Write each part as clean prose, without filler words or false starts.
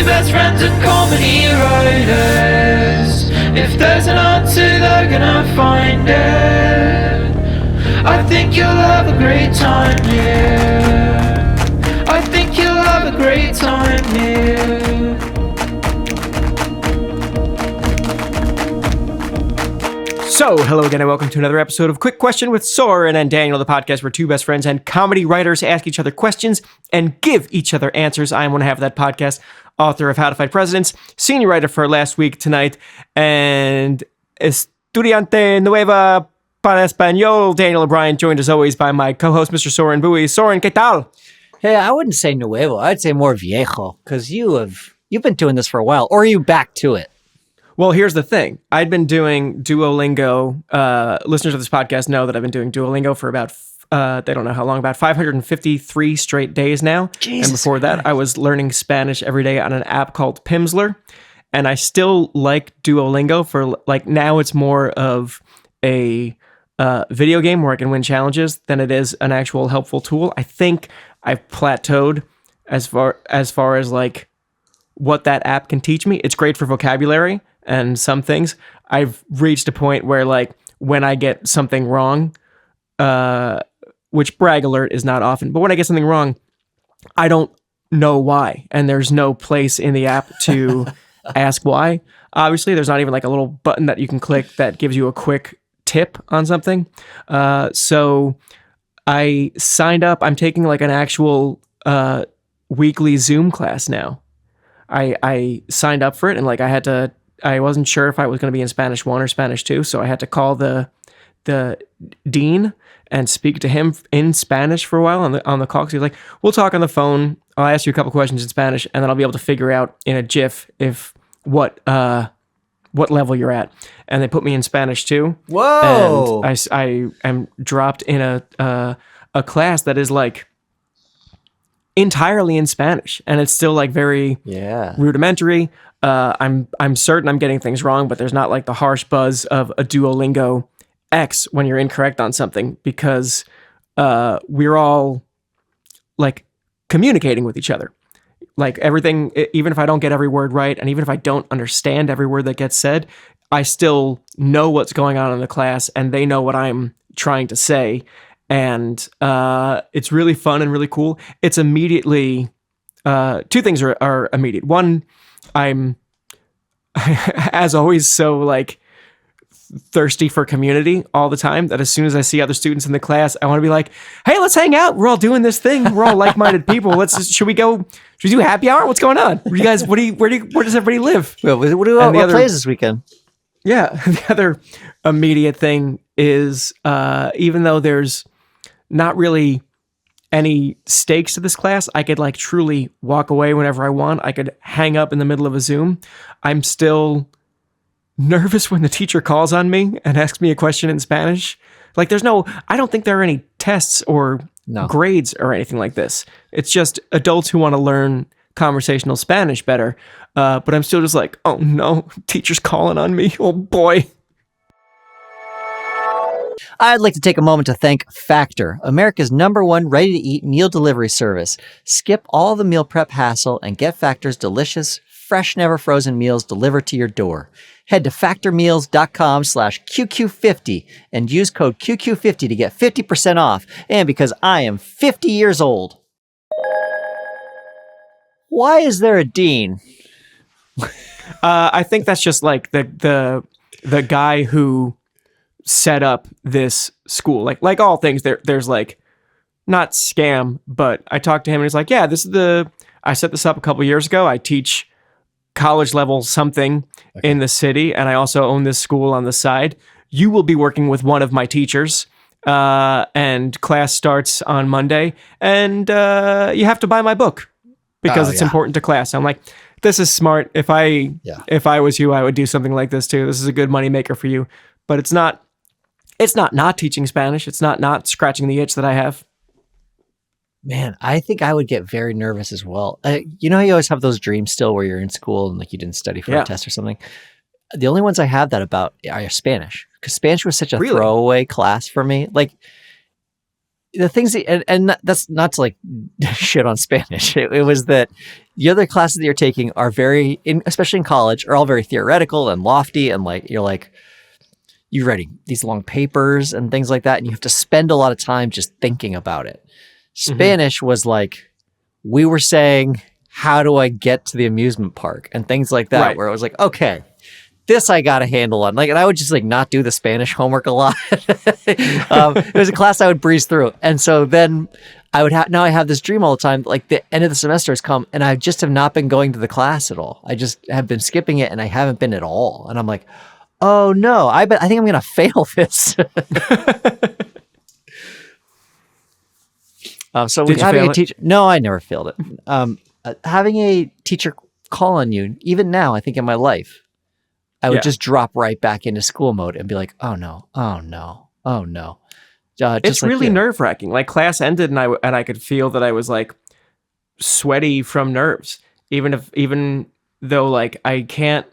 Two best friends and comedy writers. If there's an answer, they're gonna find it. I think you'll have a great time here. I think you'll have a great time here. So, hello again and welcome to another episode of Quick Question with Soren and Daniel, the podcast where two best friends and comedy writers ask each other questions and give each other answers. I am one half of that podcast, author of How to Fight Presidents, senior writer for Last Week Tonight, and estudiante nueva para español, Daniel O'Brien, joined as always by my co-host, Mr. Soren Bowie. Soren, ¿qué tal? Hey, I wouldn't say nuevo. I'd say more viejo, because you've been doing this for a while, or are you back to it? Well, here's the thing. I'd been doing Duolingo. Listeners of this podcast know that I've been doing Duolingo for about, they don't know how long, about 553 straight days now. Jesus and before that, I was learning Spanish every day on an app called Pimsleur. And I still like Duolingo for, like, now it's more of a video game where I can win challenges than it is an actual helpful tool. I think I've plateaued as far as like what that app can teach me. It's great for vocabulary and some things. I've reached a point where, like, when I get something wrong, which brag alert is not often, but when I get something wrong, I don't know why. And there's no place in the app to ask why. Obviously, there's not even like a little button that you can click that gives you a quick tip on something. So I signed up. I'm taking like an actual weekly Zoom class now. I signed up for it, and like I wasn't sure if I was going to be in Spanish 1 or Spanish 2, so I had to call the dean and speak to him in Spanish for a while on the call. Because he was like, "We'll talk on the phone. I'll ask you a couple questions in Spanish, and then I'll be able to figure out in a GIF if what level you're at." And they put me in Spanish 2. Whoa! And I am dropped in a class that is like entirely in Spanish, and it's still like very rudimentary. I'm certain I'm getting things wrong, but there's not like the harsh buzz of a Duolingo X when you're incorrect on something, because we're all like communicating with each other. Like everything, even if I don't get every word right, and even if I don't understand every word that gets said, I still know what's going on in the class, and they know what I'm trying to say. And it's really fun and really cool. It's immediately, two things are immediate. One, I'm, as always, so like thirsty for community all the time that as soon as I see other students in the class, I want to be like, "Hey, let's hang out. We're all doing this thing. We're all like-minded people. Should we do happy hour? What's going on? You guys, where does everybody live?" Well, what plays this weekend? Yeah. The other immediate thing is, even though there's not really any stakes to this class, I could like truly walk away whenever I want. I could hang up in the middle of a Zoom. I'm still nervous when the teacher calls on me and asks me a question in Spanish. Like I don't think there are any tests or grades or anything like this. It's just adults who want to learn conversational Spanish better. But I'm still just like, oh no, teacher's calling on me. Oh boy. I'd like to take a moment to thank Factor, America's #1 ready-to-eat meal delivery service. Skip all the meal prep hassle and get Factor's delicious, fresh, never frozen meals delivered to your door. Head to factormeals.com/QQ50 and use code QQ50 to get 50% off. And because I am 50 years old. Why is there a dean? I think that's just like the guy who set up this school. Like all things, there's like, not scam, but I talked to him and he's like, "Yeah, I set this up a couple years ago. I teach college level something in the city, and I also own this school on the side. You will be working with one of my teachers, and class starts on Monday, and you have to buy my book because it's important to class." I'm like, this is smart. If I was you, I would do something like this too. This is a good moneymaker for you. But it's not teaching Spanish. It's not scratching the itch that I have. Man, I think I would get very nervous as well. You know how you always have those dreams still where you're in school and like you didn't study for a test or something? The only ones I have that about are Spanish, because Spanish was such a throwaway class for me. Like, the things that, and that's not to like shit on Spanish. It was that the other classes that you're taking are especially in college, are all very theoretical and lofty. And like, you're writing these long papers and things like that. And you have to spend a lot of time just thinking about it. Spanish was like, we were saying, how do I get to the amusement park and things like that, Right. where it was like, okay, this I got a handle on. Like, and I would just like not do the Spanish homework a lot. It was a class I would breeze through. And so then I would now I have this dream all the time. Like the end of the semester has come and I just have not been going to the class at all. I just have been skipping it and I haven't been at all. And I'm like, oh no, I think I'm going to fail this. So Did you having fail a teacher, no, I never failed it. Having a teacher call on you, even now, I think in my life, I would just drop right back into school mode and be like, oh no, oh no, oh no. It's really nerve wracking. Like class ended and I could feel that I was like sweaty from nerves. Even though like I can't,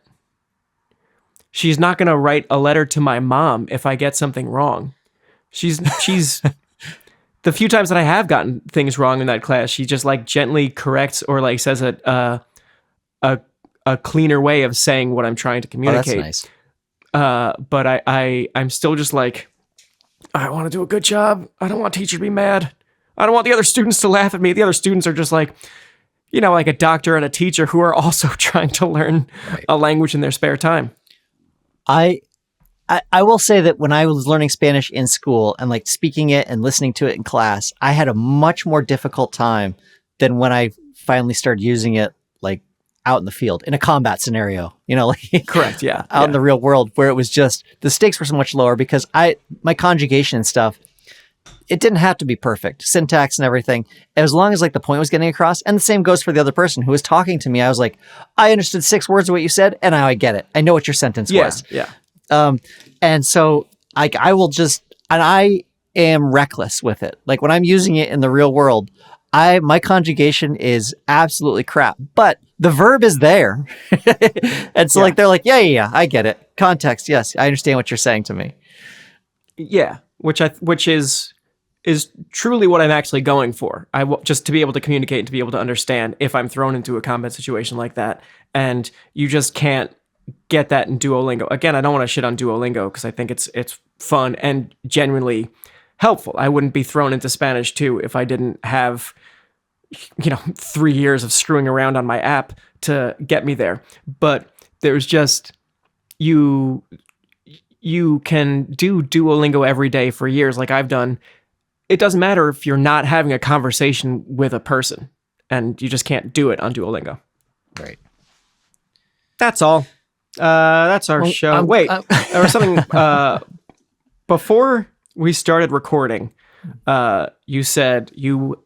she's not going to write a letter to my mom if I get something wrong. She's the few times that I have gotten things wrong in that class, she just like gently corrects or like says a cleaner way of saying what I'm trying to communicate. Oh, that's nice. But I'm still just like, I want to do a good job. I don't want teacher to be mad. I don't want the other students to laugh at me. The other students are just like, like a doctor and a teacher who are also trying to learn a language in their spare time. I will say that when I was learning Spanish in school and like speaking it and listening to it in class, I had a much more difficult time than when I finally started using it like out in the field in a combat scenario, like Correct. Yeah. out in the real world where it was just the stakes were so much lower because my conjugation and stuff, it didn't have to be perfect, syntax and everything. As long as like the point was getting across, and the same goes for the other person who was talking to me. I was like, I understood 6 words of what you said, and now I get it. I know what your sentence was. Yeah. And so I will just, and I am reckless with it. Like when I'm using it in the real world, my conjugation is absolutely crap, but the verb is there. And so like, they're like, yeah, I get it. Context. Yes. I understand what you're saying to me. Yeah. Which is truly what I'm actually going for. Just to be able to communicate and to be able to understand if I'm thrown into a combat situation like that. And you just can't get that in Duolingo. Again, I don't want to shit on Duolingo because I think it's fun and genuinely helpful. I wouldn't be thrown into Spanish too if I didn't have 3 years of screwing around on my app to get me there. But there's just you can do Duolingo every day for years like I've done. It doesn't matter if you're not having a conversation with a person and you just can't do it on Duolingo. Right. That's all. That's our show. Wait, there was something before we started recording. You said you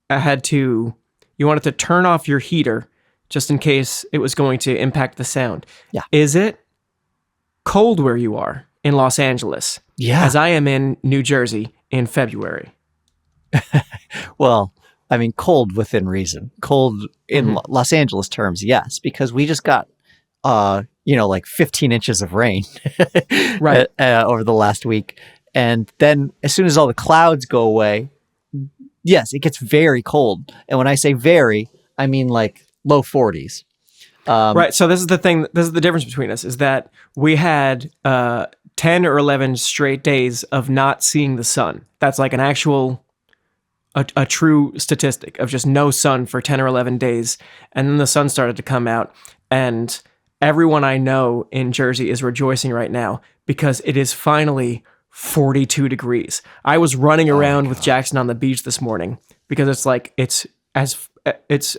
wanted to turn off your heater just in case it was going to impact the sound. Yeah. Is it cold where you are in Los Angeles? Yeah. As I am in New Jersey in February. Well, I mean, cold within reason. Cold in Los Angeles terms, yes, because we just got, like 15 inches of rain Right. over the last week. And then as soon as all the clouds go away, yes, it gets very cold. And when I say very, I mean like low 40s. Right. So this is the thing. This is the difference between us is that we had 10 or 11 straight days of not seeing the sun. That's like an actual, a true statistic of just no sun for 10 or 11 days. And then the sun started to come out. And everyone I know in Jersey is rejoicing right now because it is finally 42 degrees. I was running around with Jackson on the beach this morning because it's like, it's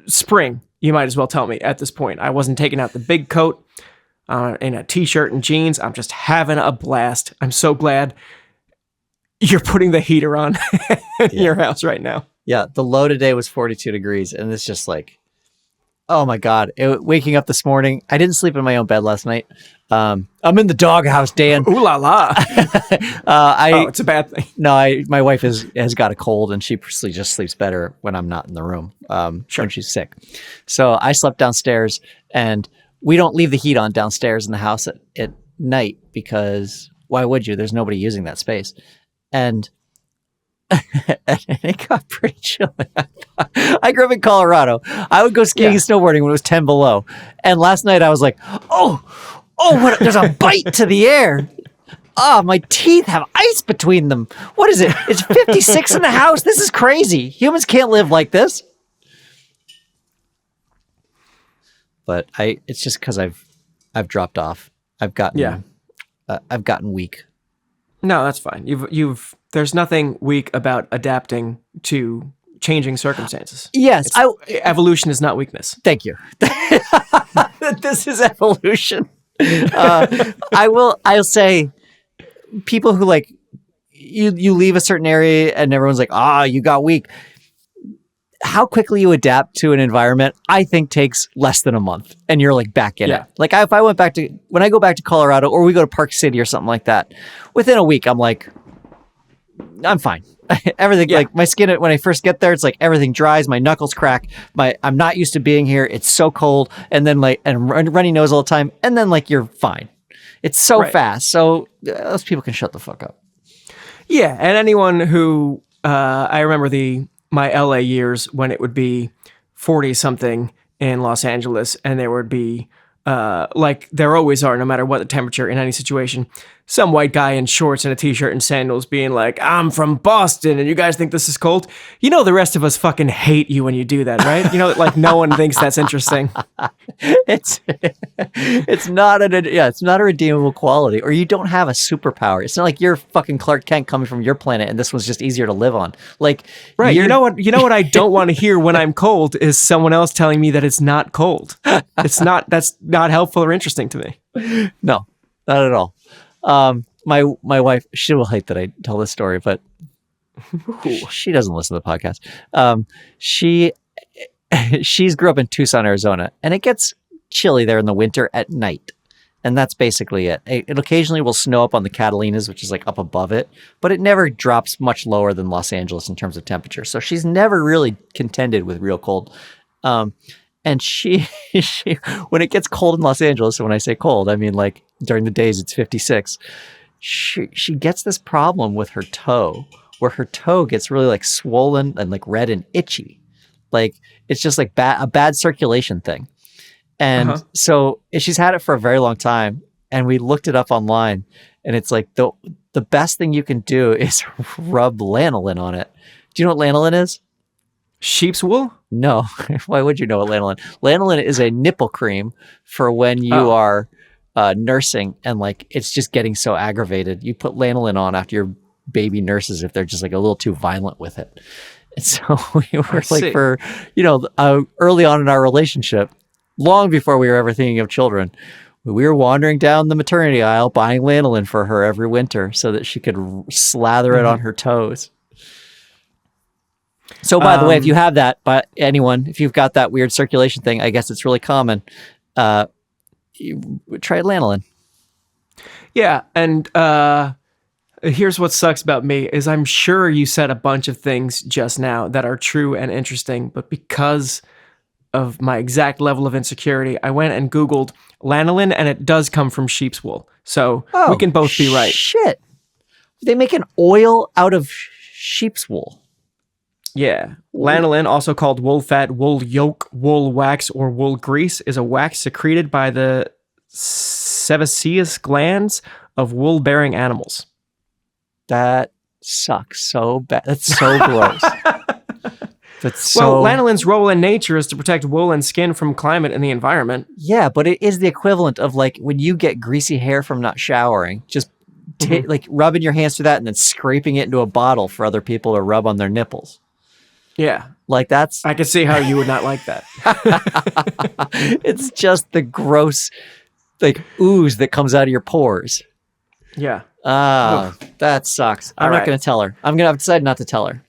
spring. You might as well tell me at this point. I wasn't taking out the big coat in a t-shirt and jeans. I'm just having a blast. I'm so glad you're putting the heater on in your house right now. Yeah, the low today was 42 degrees, and it's just like, oh my God. Waking up this morning, I didn't sleep in my own bed last night. I'm in the doghouse, Dan. Ooh la la. It's a bad thing. No, my wife has got a cold, and she just sleeps better when I'm not in the room when she's sick. So I slept downstairs, and we don't leave the heat on downstairs in the house at night because why would you? There's nobody using that space. And and it got pretty chilly. I grew up in Colorado. I would go skiing and snowboarding when it was 10 below. And last night I was like, there's a bite to the air. Oh, my teeth have ice between them. What is it? It's 56 in the house. This is crazy. Humans can't live like this. But it's just because I've dropped off. I've gotten weak. No, that's fine. There's nothing weak about adapting to changing circumstances. Yes, evolution is not weakness. Thank you. This is evolution. I'll say people who like you leave a certain area and everyone's like, you got weak. How quickly you adapt to an environment, I think takes less than a month and you're like back in it. Like when I go back to Colorado or we go to Park City or something like that, within a week, I'm like, I'm fine. Everything like my skin, when I first get there, it's like everything dries, my knuckles crack, I'm not used to being here. It's so cold. And then and runny nose all the time. And then you're fine. It's so fast. So those people can shut the fuck up. Yeah. And anyone who, I remember my LA years when it would be 40 something in Los Angeles and there would be, like there always are, no matter what the temperature in any situation, some white guy in shorts and a t-shirt and sandals being like, I'm from Boston and you guys think this is cold. You know, the rest of us fucking hate you when you do that, right? You know, like no one thinks that's interesting. It's not a redeemable quality, or you don't have a superpower. It's not like you're fucking Clark Kent coming from your planet and this one's just easier to live on. Like, right. You know what I don't want to hear when I'm cold is someone else telling me that it's not cold. That's not helpful or interesting to me. No, not at all. My wife, she will hate that I tell this story, but she doesn't listen to the podcast. She's grew up in Tucson, Arizona, and it gets chilly there in the winter at night. And that's basically it. It occasionally will snow up on the Catalinas, which is like up above it, but it never drops much lower than Los Angeles in terms of temperature. So she's never really contended with real cold. And she, when it gets cold in Los Angeles, so when I say cold, I mean like during the days it's 56, she gets this problem with her toe, where her toe gets really like swollen and like red and itchy. Like it's just like a bad circulation thing. And so she's had it for a very long time. And we looked it up online and it's like the best thing you can do is rub lanolin on it. Do you know what lanolin is? Sheep's wool? No. Why would you know what lanolin? Lanolin is a nipple cream for when you are nursing and like it's just getting so aggravated. You put lanolin on after your baby nurses if they're just like a little too violent with it. And so we were like for, early on in our relationship, long before we were ever thinking of children, we were wandering down the maternity aisle buying lanolin for her every winter so that she could slather it on her toes. So by the way, if you have that, if you've got that weird circulation thing, I guess it's really common. Try lanolin. Yeah. And here's what sucks about me is I'm sure you said a bunch of things just now that are true and interesting, but because of my exact level of insecurity, I went and Googled lanolin and it does come from sheep's wool. So we can both be right. Shit. They make an oil out of sheep's wool. Yeah. Lanolin, also called wool fat, wool yolk, wool wax, or wool grease, is a wax secreted by the sebaceous glands of wool-bearing animals. That sucks so bad. That's so gross. Lanolin's role in nature is to protect wool and skin from climate and the environment. Yeah, but it is the equivalent of like when you get greasy hair from not showering, just like rubbing your hands through that and then scraping it into a bottle for other people to rub on their nipples. Yeah. Like that's... I can see how you would not like that. It's just the gross like ooze that comes out of your pores. Yeah. That sucks. I'm not going to tell her. I've decided not to tell her.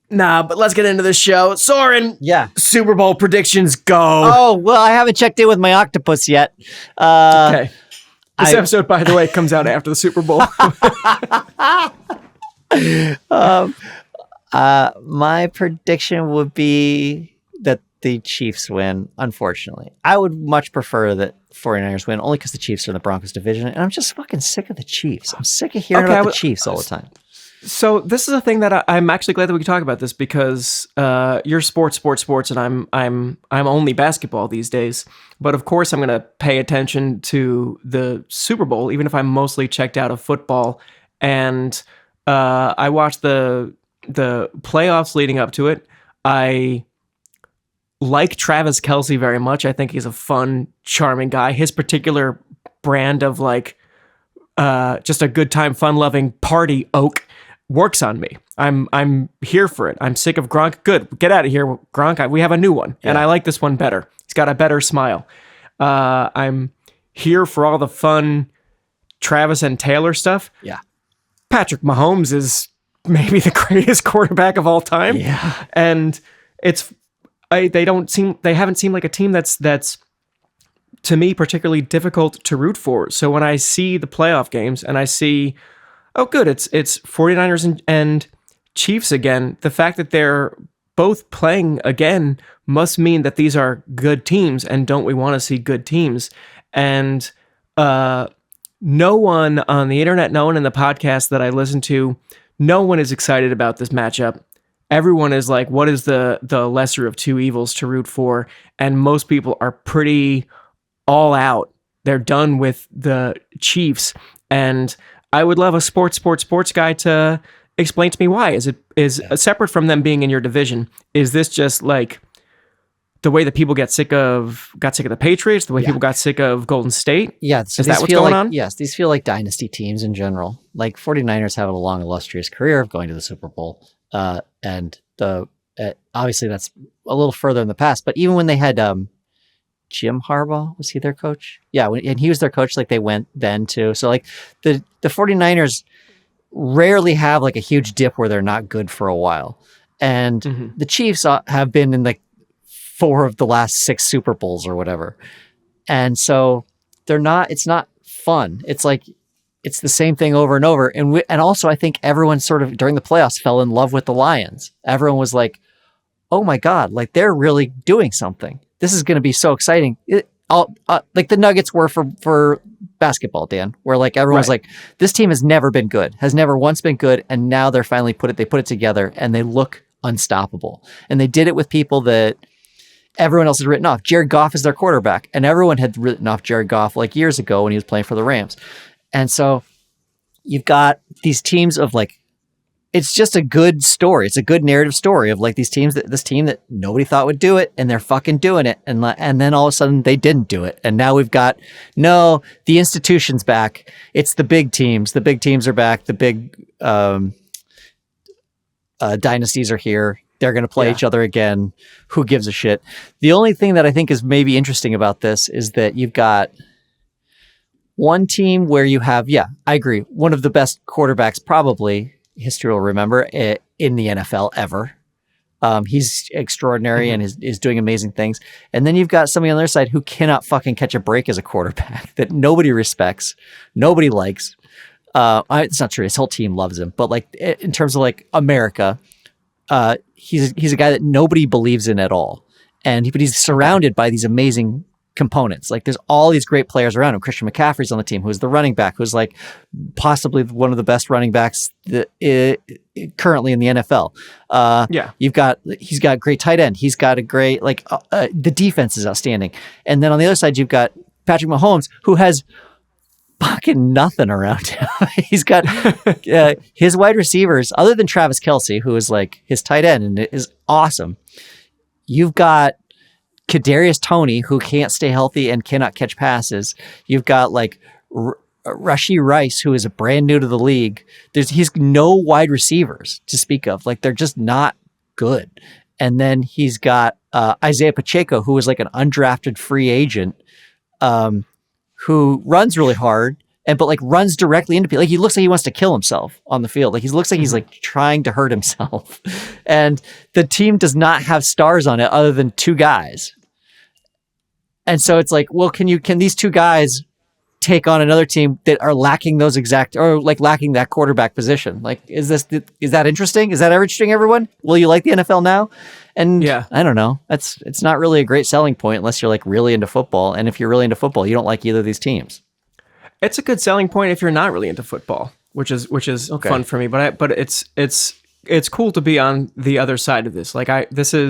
Nah, but let's get into the show. Soren. Yeah. Super Bowl predictions, go. Oh, well, I haven't checked in with my octopus yet. Okay. This episode, by the way, comes out after the Super Bowl. My prediction would be that the Chiefs win, unfortunately. I would much prefer that 49ers win, only because the Chiefs are in the Broncos division, and I'm just fucking sick of the Chiefs. I'm sick of hearing about the Chiefs all the time. So this is a thing that I'm actually glad that we can talk about this because you're sports, and I'm only basketball these days. But of course, I'm going to pay attention to the Super Bowl, even if I'm mostly checked out of football. And I watched the playoffs leading up to it. I like Travis Kelce very much. I think he's a fun, charming guy. His particular brand of like just a good time, fun-loving party oak works on me. I'm here for it. I'm sick of Gronk. Good, get out of here, Gronk. We have a new one, and I like this one better. He's got a better smile. I'm here for all the fun Travis and Taylor stuff. Yeah. Patrick Mahomes is maybe the greatest quarterback of all time. Yeah. And they haven't seemed like a team that's to me particularly difficult to root for. So when I see the playoff games and I see, oh good, it's 49ers and Chiefs again, the fact that they're both playing again must mean that these are good teams, and don't we want to see good teams? And no one on the internet, no one in the podcast that I listen to, no one is excited about this matchup. Everyone is like, what is the lesser of two evils to root for? And most people are pretty all out. They're done with the Chiefs. And I would love a sports guy to explain to me why. Is separate from them being in your division, is this just like the way that people got sick of the Patriots, the way people got sick of Golden State? Yeah. So is that what's going on? Yes. These feel like dynasty teams in general. Like 49ers have a long, illustrious career of going to the Super Bowl. And obviously that's a little further in the past, but even when they had, Jim Harbaugh, was he their coach? Yeah. And he was their coach. Like they went then too. So like the 49ers rarely have like a huge dip where they're not good for a while. And the Chiefs have been in like 4 of the last 6 Super Bowls or whatever. And so it's not fun. It's like, it's the same thing over and over. And also I think everyone sort of during the playoffs fell in love with the Lions. Everyone was like, oh my God, like they're really doing something. This is going to be so exciting. Like the Nuggets were for basketball, Dan, where like everyone's like, this team has never been good, has never once been good. And now they're finally put it together and they look unstoppable. And they did it with people that everyone else has written off. Jared Goff is their quarterback. And everyone had written off Jared Goff like years ago when he was playing for the Rams. And so you've got these teams of like, it's just a good story. It's a good narrative story of like this team that nobody thought would do it, and they're fucking doing it. And then all of a sudden they didn't do it. And now we've got, no, the institution's back. It's the big teams. The big teams are back. The big dynasties are here. They're going to play each other again. Who gives a shit? The only thing that I think is maybe interesting about this is that you've got one team where you have, I agree, one of the best quarterbacks probably history will remember in the NFL ever. He's extraordinary and is doing amazing things. And then you've got somebody on the other side who cannot fucking catch a break as a quarterback that nobody respects, nobody likes. It's not true. His whole team loves him. But like in terms of like America, he's a guy that nobody believes in at all. But he's surrounded by these amazing components. Like there's all these great players around him. Christian McCaffrey's on the team, who's the running back, who's like possibly one of the best running backs currently in the NFL. He's got great tight end. He's got a great, the defense is outstanding. And then on the other side, you've got Patrick Mahomes, who has fucking nothing around him. He's got his wide receivers, other than Travis Kelce, who is like his tight end and is awesome. You've got Kadarius Toney, who can't stay healthy and cannot catch passes. You've got like Rashee Rice, who is a brand new to the league. He's no wide receivers to speak of. Like they're just not good. And then he's got Isaiah Pacheco, who is like an undrafted free agent, who runs really hard but like runs directly into people. Like he looks like he wants to kill himself on the field. Like he looks like he's like trying to hurt himself. And the team does not have stars on it other than 2 guys. And so it's like, well, can these 2 guys take on another team that are lacking lacking that quarterback position? Like, is that interesting? Is that interesting, everyone? Will you like the NFL now? And I don't know. It's not really a great selling point unless you're like really into football. And if you're really into football, you don't like either of these teams. It's a good selling point if you're not really into football. which is Okay. fun for me. But it's cool to be on the other side of this. Like this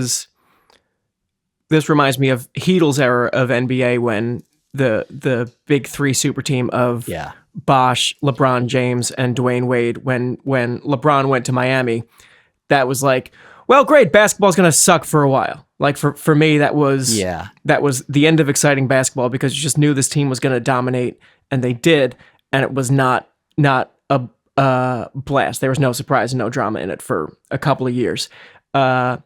reminds me of Heedle's era of NBA when the big three super team of Yeah. Bosh, LeBron James, and Dwayne Wade. When LeBron went to Miami, that was like, well, great, basketball's gonna suck for a while. Like for me, that was the end of exciting basketball because you just knew this team was gonna dominate, and they did, and it was not a blast. There was no surprise and no drama in it for a couple of years. I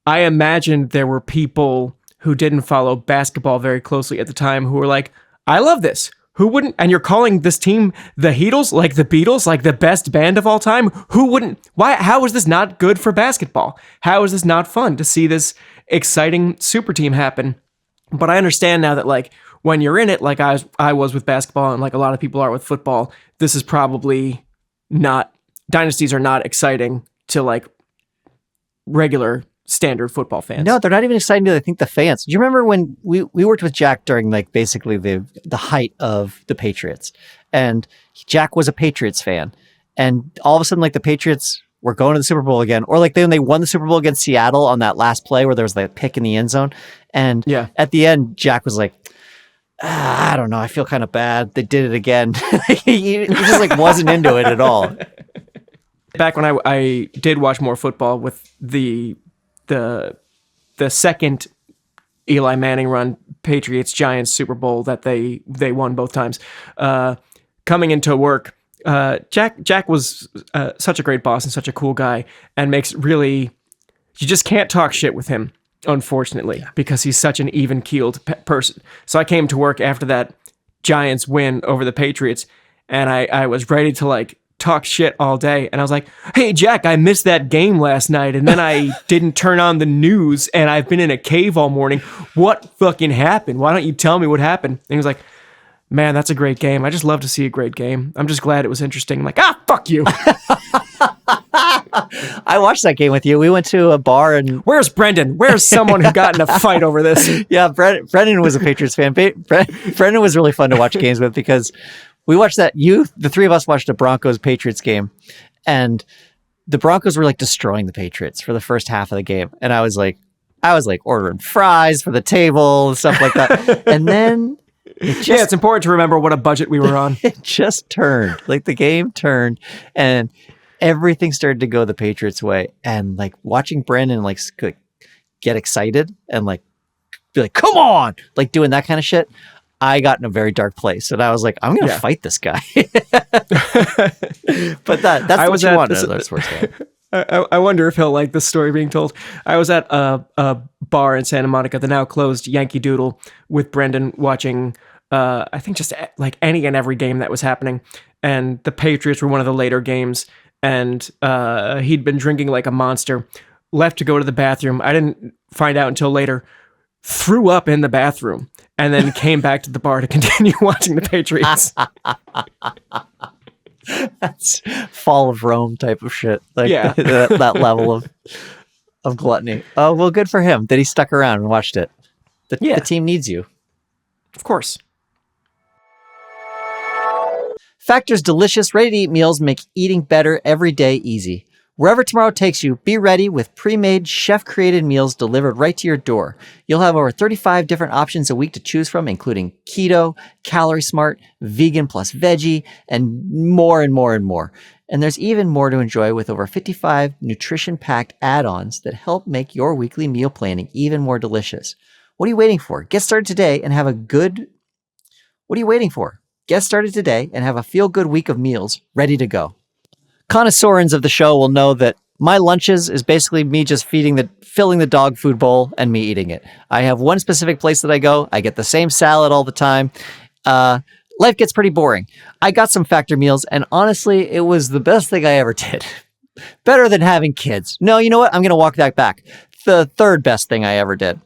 imagined there were people who didn't follow basketball very closely at the time who were like, I love this. Who wouldn't? And you're calling this team the Heatles, like the Beatles, like the best band of all time? Who wouldn't? Why? How is this not good for basketball? How is this not fun to see this exciting super team happen? But I understand now that like when you're in it, like I was with basketball and like a lot of people are with football, this is probably not, dynasties are not exciting to like regular standard football fans. No, they're not even exciting to, I think, the fans. Do you remember when we worked with Jack during like basically the height of the Patriots, and Jack was a Patriots fan, and all of a sudden like the Patriots were going to the Super Bowl again, or like when they won the Super Bowl against Seattle on that last play where there was like a pick in the end zone, and at the end Jack was like, I don't know, I feel kind of bad. They did it again. he just like wasn't into it at all. Back when I did watch more football with the second Eli Manning run Patriots Giants Super Bowl that they won both times. Coming into work, Jack was such a great boss and such a cool guy, and you just can't talk shit with him, unfortunately, because he's such an even-keeled person. So I came to work after that Giants win over the Patriots, and I was ready to like talk shit all day, and I was like, hey Jack, I missed that game last night, and then I didn't turn on the news, and I've been in a cave all morning. What fucking happened? Why don't you tell me what happened? And he was like, man, that's a great game. I just love to see a great game. I'm just glad it was interesting. I'm like, fuck you. I watched that game with you. We went to a bar and where's Brendan? Where's someone who got in a fight over this? Yeah, Brendan was a Patriots fan. Brendan was really fun to watch games with because we watched the three of us watched a Broncos Patriots game, and the Broncos were like destroying the Patriots for the first half of the game. And I was like ordering fries for the table and stuff like that. And then it's important to remember what a budget we were on. It just turned, like the game turned, and everything started to go the Patriots' way. And like watching Brandon like get excited and like be like, come on, like doing that kind of shit, I got in a very dark place, and I was like, I'm going to fight this guy. But that's what you wanted another sports game. I wonder if he'll like this story being told. I was at a bar in Santa Monica, the now closed Yankee Doodle, with Brendan watching, I think just like any and every game that was happening. And the Patriots were one of the later games, and he'd been drinking like a monster, left to go to the bathroom. I didn't find out until later. Threw up in the bathroom, and then came back to the bar to continue watching the Patriots. That's fall of Rome type of shit. Like that level of gluttony. Oh, well, good for him that he stuck around and watched it. The team needs you. Of course. Factor's delicious, ready-to-eat meals make eating better every day easy. Wherever tomorrow takes you, be ready with pre-made, chef-created meals delivered right to your door. You'll have over 35 different options a week to choose from, including keto, calorie smart, vegan plus veggie, and more and more and more. And there's even more to enjoy with over 55 nutrition-packed add-ons that help make your weekly meal planning even more delicious. What are you waiting for? Get started today and have a feel-good week of meals ready to go. Connoisseurs of the show will know that my lunches is basically me just filling the dog food bowl and me eating it. I have one specific place that I go. I get the same salad all the time. Life gets pretty boring. I got some Factor meals, and honestly, it was the best thing I ever did. Better than having kids. No, you know what? I'm going to walk that back. The third best thing I ever did.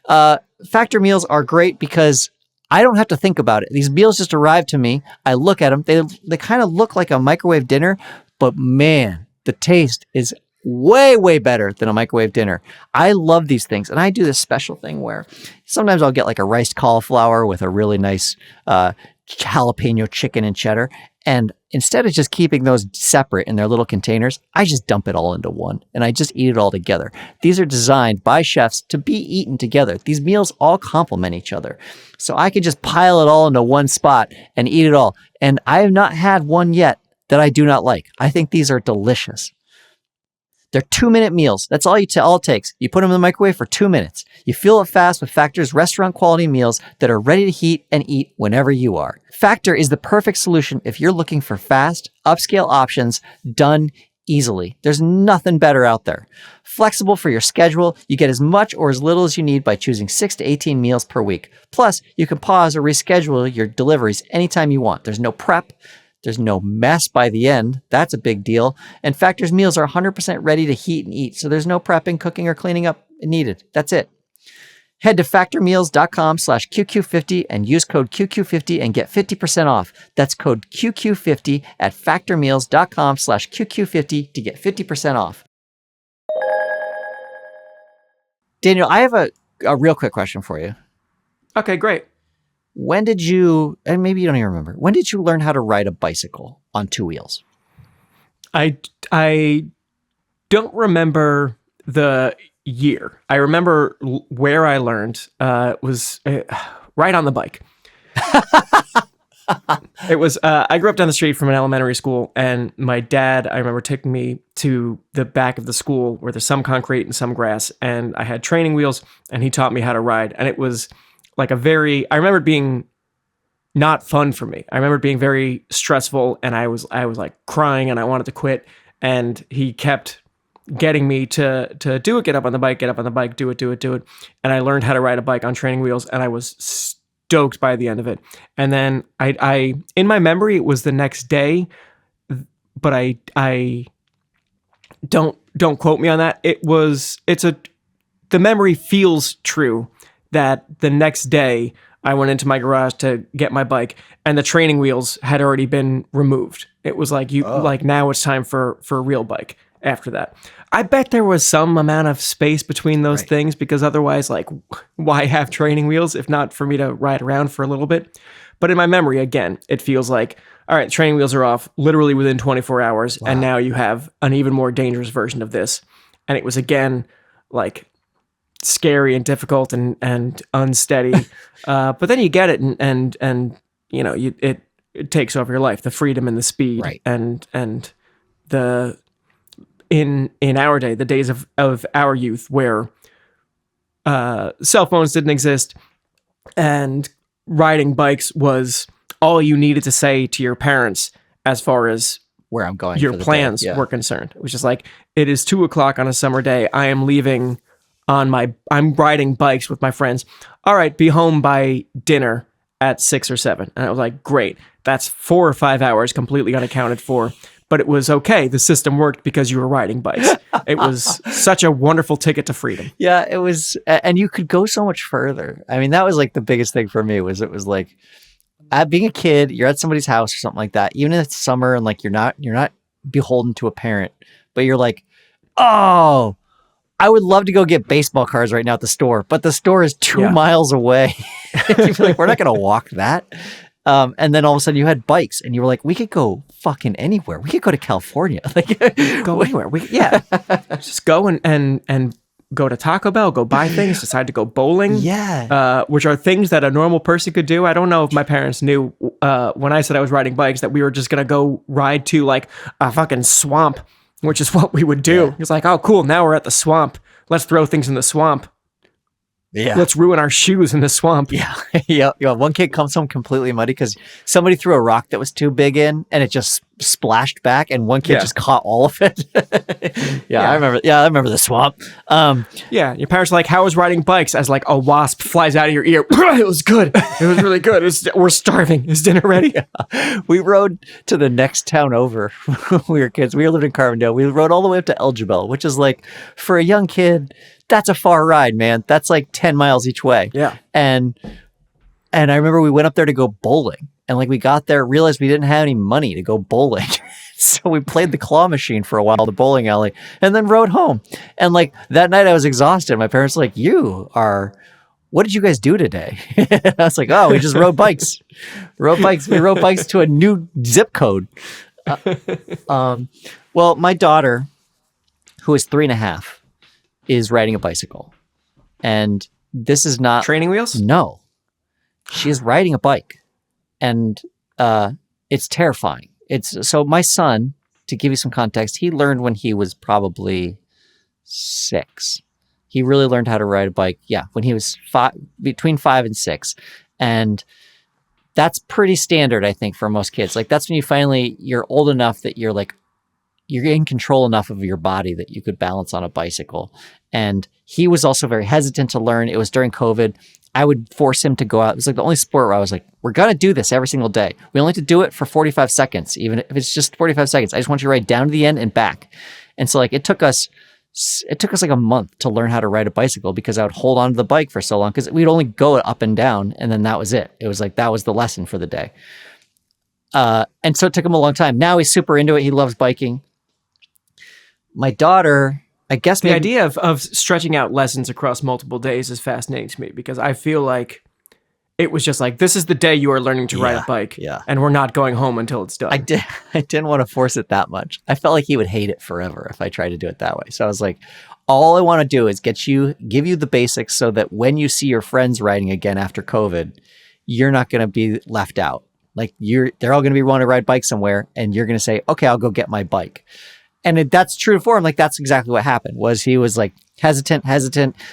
Factor meals are great because I don't have to think about it. These meals just arrive to me. I look at them. They kind of look like a microwave dinner, but man, the taste is way, way better than a microwave dinner. I love these things. And I do this special thing where sometimes I'll get like a riced cauliflower with a really nice jalapeno chicken and cheddar. And instead of just keeping those separate in their little containers, I just dump it all into one and I just eat it all together. These are designed by chefs to be eaten together. These meals all complement each other. So I could just pile it all into one spot and eat it all. And I have not had one yet that I do not like. I think these are delicious. They're 2-minute meals. That's all all it takes. You put them in the microwave for 2 minutes. You fuel it fast with Factor's restaurant quality meals that are ready to heat and eat whenever you are. Factor is the perfect solution if you're looking for fast, upscale options done easily. There's nothing better out there. Flexible for your schedule, you get as much or as little as you need by choosing 6 to 18 meals per week. Plus, you can pause or reschedule your deliveries anytime you want. There's no prep. There's no mess by the end. That's a big deal. And Factor's meals are 100% ready to heat and eat, so there's no prepping, cooking, or cleaning up needed. That's it. Head to factormeals.com/QQ50 and use code QQ50 and get 50% off. That's code QQ50 at factormeals.com/QQ50 to get 50% off. Daniel, I have a real quick question for you. Okay, great. When did you, and maybe you don't even remember, when did you learn how to ride a bicycle on 2 wheels? I don't remember the year. I remember where I learned. It was right on the bike. It was, I grew up down the street from an elementary school, and my dad, I remember taking me to the back of the school where there's some concrete and some grass, and I had training wheels, and he taught me how to ride. And it was like I remember it being not fun for me. I remember it being very stressful, and I was like crying and I wanted to quit. And he kept getting me to do it, get up on the bike, do it. And I learned how to ride a bike on training wheels, and I was stoked by the end of it. And then I in my memory, it was the next day, but I don't quote me on that. The memory feels true that the next day I went into my garage to get my bike and the training wheels had already been removed. It was like now it's time for a real bike after that. I bet there was some amount of space between those things, because otherwise, like, why have training wheels if not for me to ride around for a little bit? But in my memory, again, it feels like, all right, training wheels are off literally within 24 hours. Wow. And now you have an even more dangerous version of this. And it was, again, like, scary and difficult and unsteady, but then you get it, and you know, it takes over your life, the freedom and the speed, right. and the in our day, the days of our youth, where cell phones didn't exist and riding bikes was all you needed to say to your parents as far as where I'm going, your plans were concerned. It was just like, it is 2:00 on a summer day. I am leaving I'm riding bikes with my friends. All right, be home by dinner at 6 or 7. And I was like, great. That's 4 or 5 hours completely unaccounted for. But it was okay. The system worked because you were riding bikes. It was such a wonderful ticket to freedom. Yeah, it was. And you could go so much further. I mean, that was like the biggest thing for me was it was like, being a kid, you're at somebody's house or something like that, even if it's summer and like you're not beholden to a parent, but you're like, oh, I would love to go get baseball cards right now at the store, but the store is 2 miles away. You'd be like, we're not going to walk that. And then all of a sudden you had bikes and you were like, we could go fucking anywhere. We could go to California. Like, go anywhere. Just go and go to Taco Bell, go buy things, decide to go bowling. Yeah. Which are things that a normal person could do. I don't know if my parents knew when I said I was riding bikes that we were just going to go ride to like a fucking swamp, which is what we would do. Yeah. It's like, oh, cool. Now we're at the swamp. Let's throw things in the swamp. Yeah. Let's ruin our shoes in the swamp. Yeah. Yeah. One kid comes home completely muddy because somebody threw a rock that was too big in and it just splashed back and one kid just caught all of it. I remember the swamp. Yeah. Your parents are like, how was riding bikes? As like a wasp flies out of your ear. It was good. It was really good. We're starving. Is dinner ready? Yeah. We rode to the next town over when we were kids. We lived in Carbondale. We rode all the way up to Elgibel, which is like, for a young kid, that's a far ride, man. That's like 10 miles each way. Yeah. And I remember we went up there to go bowling. And like we got there, realized we didn't have any money to go bowling. So we played the claw machine for a while, the bowling alley, and then rode home. And like that night I was exhausted. My parents were like, you are what did you guys do today? I was like, oh, we just rode bikes. We rode bikes to a new zip code. Well, my daughter, who is 3.5, is riding a bicycle. And this is not... Training wheels? No. She is riding a bike. And it's terrifying. So my son, to give you some context, he learned when he was probably 6. He really learned how to ride a bike, when he was between 5 and 6. And that's pretty standard, I think, for most kids. Like, that's when you're old enough that you're in control enough of your body that you could balance on a bicycle. And he was also very hesitant to learn. It was during COVID. I would force him to go out. It was like the only sport where I was like, we're going to do this every single day. We only have to do it for 45 seconds, even if it's just 45 seconds. I just want you to ride down to the end and back. And so like it took us like a month to learn how to ride a bicycle because I would hold on to the bike for so long because we'd only go up and down and then that was it. It was like that was the lesson for the day. And so it took him a long time. Now he's super into it. He loves biking. My daughter, I guess the idea of stretching out lessons across multiple days is fascinating to me because I feel like it was just like, this is the day you are learning to ride a bike and we're not going home until it's done. I didn't want to force it that much. I felt like he would hate it forever if I tried to do it that way. So I was like, all I want to do is give you the basics so that when you see your friends riding again after COVID, you're not going to be left out. Like they're all going to be wanting to ride bikes somewhere and you're going to say, okay, I'll go get my bike. And that's true for him. Like, that's exactly what happened. He was like hesitant,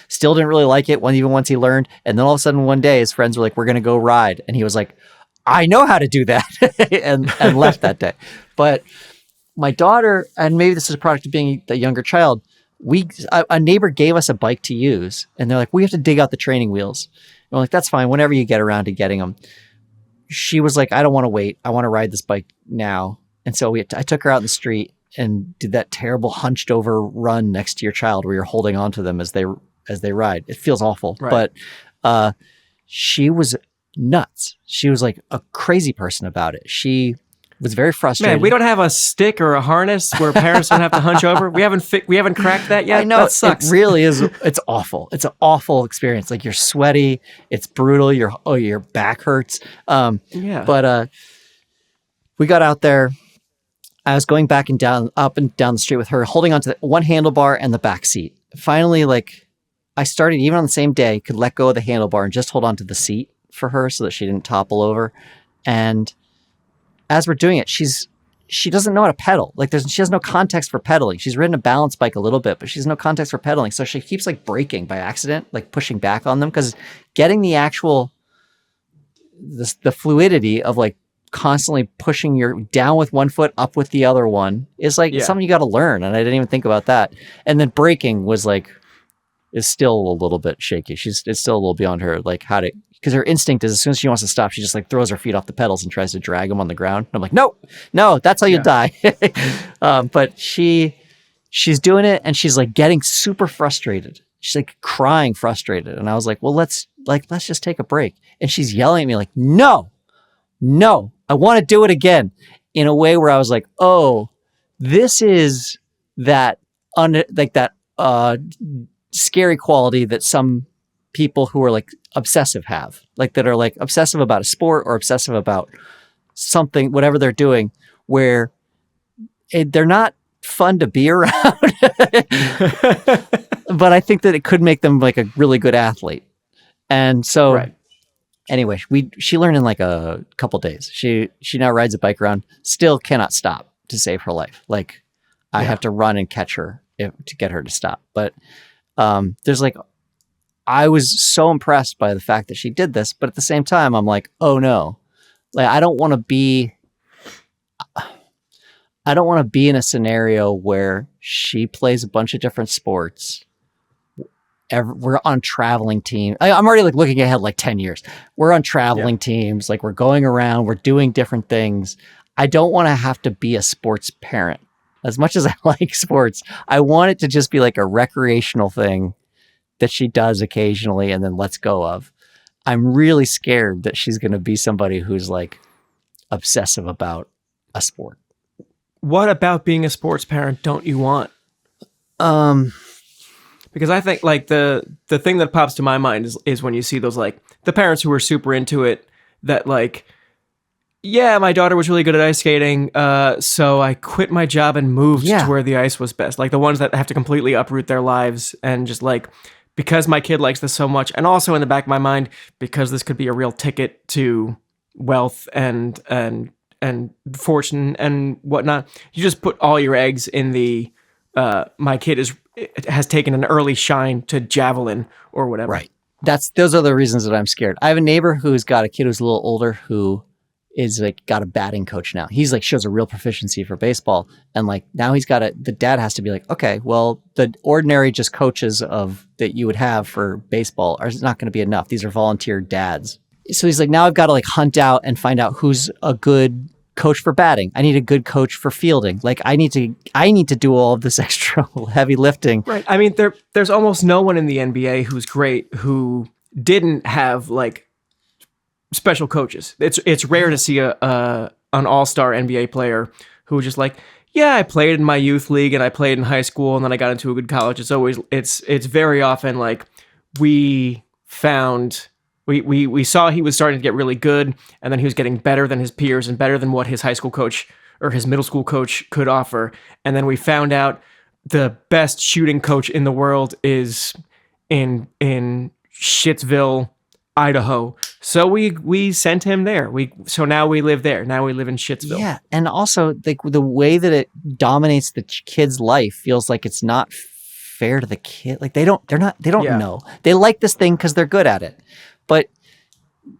still didn't really like it even once he learned. And then all of a sudden one day his friends were like, we're going to go ride. And he was like, I know how to do that. and left that day. But my daughter, and maybe this is a product of being a younger child, a neighbor gave us a bike to use. And they're like, we have to dig out the training wheels. And we're like, that's fine. Whenever you get around to getting them. She was like, I don't want to wait. I want to ride this bike now. And so I took her out in the street and did that terrible hunched over run next to your child where you're holding on to them as they ride. It feels awful, right. But she was nuts. She was like a crazy person about it. She was very frustrated. Man, we don't have a stick or a harness where parents don't have to hunch over. We haven't cracked that yet. I know, that sucks. It really is. It's awful. It's an awful experience. Like, you're sweaty. It's brutal. Your back hurts. But we got out there. I was going up and down the street with her, holding onto the one handlebar and the back seat. Finally, like, I started, even on the same day, could let go of the handlebar and just hold onto the seat for her so that she didn't topple over. And as we're doing it, she doesn't know how to pedal. Like, she has no context for pedaling. She's ridden a balance bike a little bit, but she has no context for pedaling. So she keeps like braking by accident, like pushing back on them, because getting the fluidity of like constantly pushing your down with one foot, up with the other one is like something you got to learn. And I didn't even think about that. And then braking is still a little bit shaky. It's still a little beyond her, like because her instinct is as soon as she wants to stop, she just like throws her feet off the pedals and tries to drag them on the ground. And I'm like, no, that's how you die. But she's doing it and she's like getting super frustrated. She's like crying frustrated. And I was like, well, let's just take a break. And she's yelling at me like, no, I want to do it again, in a way where I was like, oh, this is that scary quality that some people who are like obsessive have, like that are like obsessive about a sport or obsessive about something, whatever they're doing, where they're not fun to be around. But I think that it could make them like a really good athlete. And so anyway, she learned in like a couple days. She now rides a bike around, still cannot stop to save her life. Like, I have to run and catch her to get her to stop. But I was so impressed by the fact that she did this, but at the same time, I'm like, oh no, like, I don't want to be in a scenario where she plays a bunch of different sports. We're on traveling teams. I'm already like looking ahead like 10 years. We're on traveling teams. Like, we're going around, we're doing different things. I don't want to have to be a sports parent. As much as I like sports, I want it to just be like a recreational thing that she does occasionally and then lets go of. I'm really scared that she's going to be somebody who's like obsessive about a sport. What about being a sports parent don't you want? Because I think like the thing that pops to my mind is when you see those like the parents who are super into it that like, yeah, my daughter was really good at ice skating, so I quit my job and moved Yeah. to where the ice was best. Like the ones that have to completely uproot their lives and just like, because my kid likes this so much, and also in the back of my mind, because this could be a real ticket to wealth and fortune and whatnot. You just put all your eggs in the my kid has taken an early shine to javelin or whatever. Right. Those are the reasons that I'm scared. I have a neighbor who's got a kid who's a little older who is like got a batting coach now. He's like shows a real proficiency for baseball. And like now the dad has to be like, okay, well, the ordinary just coaches that you would have for baseball are not going to be enough. These are volunteer dads. So he's like, now I've got to like hunt out and find out who's a good coach for batting. I need a good coach for fielding. Like I need to do all of this extra heavy lifting. Right. I mean, there's almost no one in the NBA who's great who didn't have like special coaches. It's rare to see an all-star NBA player who just like, yeah, I played in my youth league and I played in high school and then I got into a good college. It's very often like we saw he was starting to get really good and then he was getting better than his peers and better than what his high school coach or his middle school coach could offer. And then we found out the best shooting coach in the world is in Shittsville, Idaho. So we sent him there. So now we live there. Now we live in Shittsville. Yeah, and also the way that it dominates the kid's life feels like it's not fair to the kid. Like they don't know. They like this thing because they're good at it, but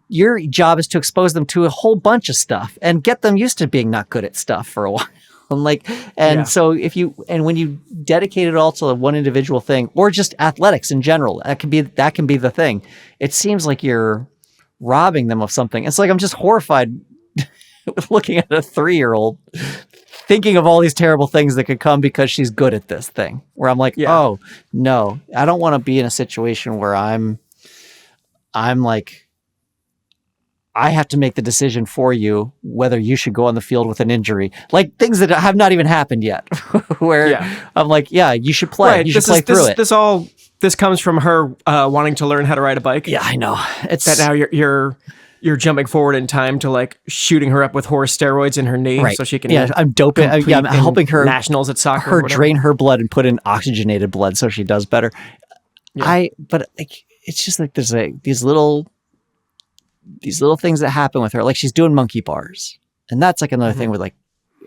your job is to expose them to a whole bunch of stuff and get them used to being not good at stuff for a while. So when you dedicate it all to one individual thing or just athletics in general, that can be the thing. It seems like you're robbing them of something. It's like, I'm just horrified looking at a 3-year-old thinking of all these terrible things that could come because she's good at this thing where I'm like, oh no, I don't want to be in a situation where I'm like, I have to make the decision for you whether you should go on the field with an injury. Like things that have not even happened yet. Where I'm like, yeah, you should play. Right. You should play through it. This comes from her wanting to learn how to ride a bike. Yeah, I know. It's that now you're jumping forward in time to like shooting her up with horse steroids in her knee so she can I'm doping. I'm helping her nationals at soccer. Drain her blood and put in oxygenated blood so she does better. Yeah. But like it's just like there's these little things that happen with her. Like she's doing monkey bars. And that's like another thing where like,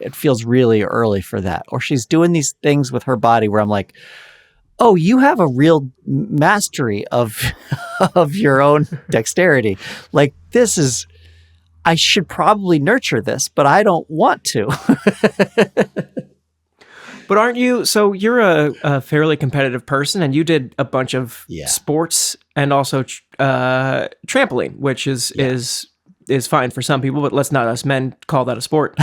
it feels really early for that. Or she's doing these things with her body where I'm like, oh, you have a real mastery of your own dexterity. Like I should probably nurture this, but I don't want to. But aren't you, so you're a fairly competitive person and you did a bunch of sports and also trampoline, which is fine for some people, but let's not us men call that a sport.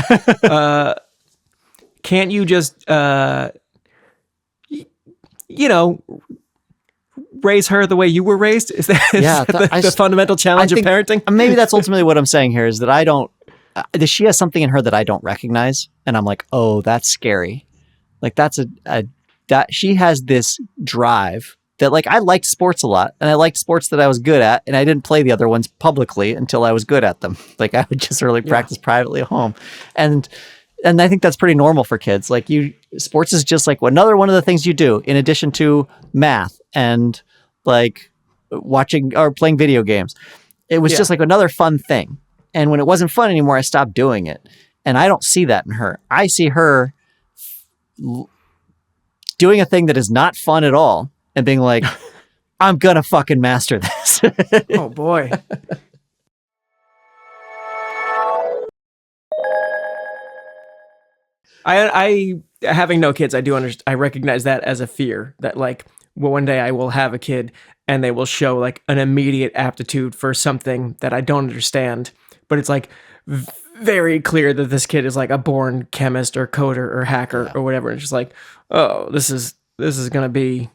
Can't you just, raise her the way you were raised? Is that the fundamental challenge of parenting? Maybe that's ultimately what I'm saying here is that she has something in her that I don't recognize. And I'm like, oh, that's scary. Like that she has this drive that like I liked sports a lot and I liked sports that I was good at and I didn't play the other ones publicly until I was good at them. Like I would just really practice privately at home. And I think that's pretty normal for kids. Like sports is just like another one of the things you do in addition to math and like watching or playing video games. It was just like another fun thing. And when it wasn't fun anymore, I stopped doing it. And I don't see that in her. I see her doing a thing that is not fun at all and being like, I'm gonna fucking master this. Oh boy. I having no kids, I do understand. I recognize that as a fear that like, well, one day I will have a kid and they will show like an immediate aptitude for something that I don't understand, but it's like very clear that this kid is like a born chemist or coder or hacker or whatever. It's just like, oh, this is going to be,